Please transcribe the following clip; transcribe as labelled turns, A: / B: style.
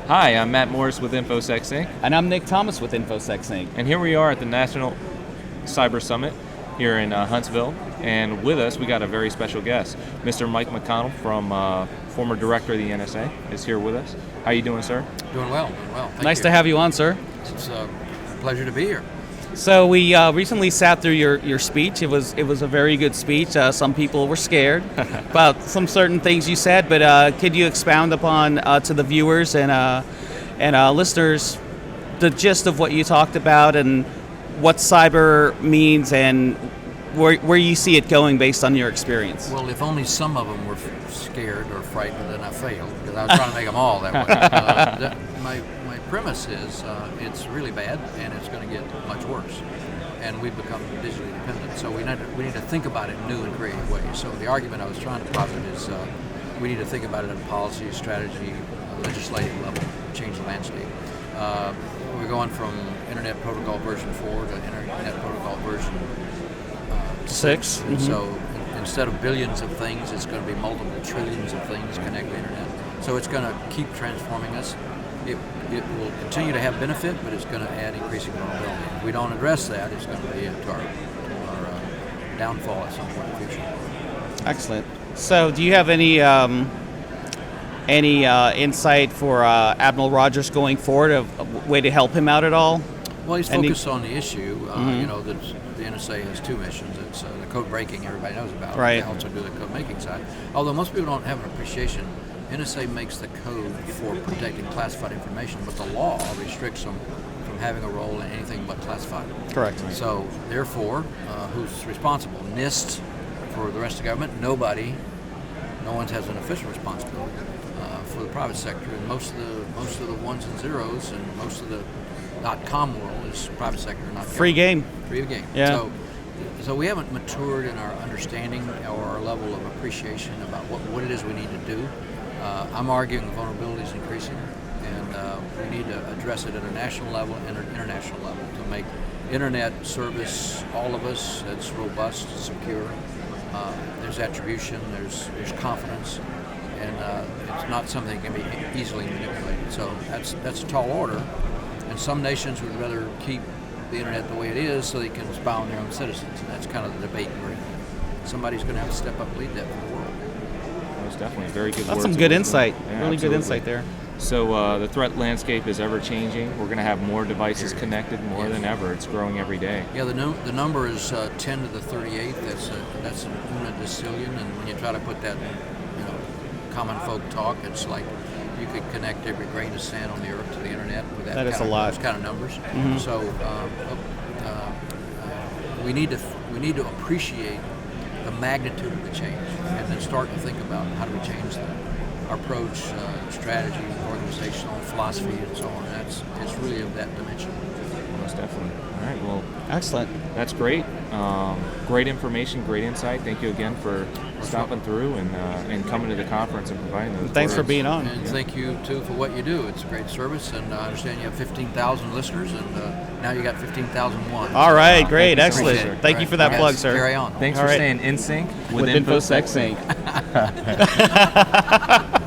A: Hi, I'm Matt Morris with InfoSecSync.
B: And I'm Nick Thomas with InfoSecSync.
A: And here we are at the National Cyber Summit here in Huntsville. And with us, we got a very special guest. Mr. Mike McConnell, from former director of the NSA, is here with us. How you doing, sir?
C: Doing well, doing well. Thank
B: Nice
C: you.
B: to have you on, sir.
C: It's a pleasure to be here.
B: So we recently sat through your speech. It was a very good speech. Some people were scared about some certain things you said, but could you expound upon to the viewers and listeners the gist of what you talked about and what cyber means and where you see it going based on your experience?
C: Well, if only some of them were scared or frightened, then I failed, because I was trying to make them all that way. My premise is it's really bad, and it's going to get much worse. And we've become digitally dependent, so we need to think about it in new and creative ways. So the argument I was trying to posit is we need to think about it at policy, strategy, legislative level, change the landscape. We're going from Internet Protocol version 4 to Internet Protocol version 6.
B: Mm-hmm.
C: So instead of billions of things, it's going to be multiple trillions of things connect to the Internet. So it's going to keep transforming us. It will continue to have benefit, but it's going to add increasing vulnerability. If we don't address that, it's going to be to our downfall at some point in the future.
B: Excellent. So do you have any insight for Admiral Rogers going forward, a way to help him out at all?
C: Well, he's focused on the issue. You know, the NSA has two missions. It's the code breaking everybody knows about.
B: Right.
C: They also do the code making side. Although most people don't have an appreciation, NSA makes the code for protecting classified information, but the law restricts them from having a role in anything but classified.
B: Correct.
C: So, therefore, who's responsible? NIST for the rest of the government? Nobody. No one has an official responsibility for the private sector, and most of the ones and zeros and most of the .com world is private sector, not
B: Free game.
C: Free game.
B: Yeah.
C: So we haven't matured in our understanding or our level of appreciation about what it is we need to do. I'm arguing the vulnerability is increasing, and we need to address it at a national level and an international level to make internet service, all of us, that's robust, secure. There's attribution, there's confidence, and it's not something that can be easily manipulated. So that's a tall order, and some nations would rather keep the internet the way it is so they can spy on their own citizens, and that's kind of the debate we're in. Somebody's going to have to step up and lead that for the world.
A: Most definitely. Very good
B: That's
A: words.
B: some good insight.
A: Yeah,
B: really
A: absolutely.
B: good insight there.
A: So the threat landscape is ever changing. We're going to have more devices connected more than ever. It's growing every day.
C: Yeah, the number is 10 to the 38. That's an una decillion, and when you try to put that in common folk talk, it's like you could connect every grain of sand on the earth to the internet with
B: That is a lot.
C: those kind of numbers.
B: Mm-hmm.
C: So we need to appreciate the magnitude of the change, and then start to think about how do we change our approach, strategy, organizational philosophy, and so on. It's really of that dimension.
A: Most definitely. All right. Well,
B: Excellent.
A: that's great. Great information, great insight. Thank you again for stopping through and coming to the conference and providing those.
B: Thanks for
A: words.
B: being on.
C: And thank you, too, for what you do. It's a great service, and I understand you have 15,000 listeners, and now you got 15,001.
B: All right, great,
A: Thank you so
B: excellent.
A: much, sir.
B: Thank you for that
C: Yes,
B: plug, sir.
C: Carry on.
A: Thanks
B: All
A: for
B: right.
A: staying in sync with
B: With
A: InfoSecSync.
B: InfoSecSync.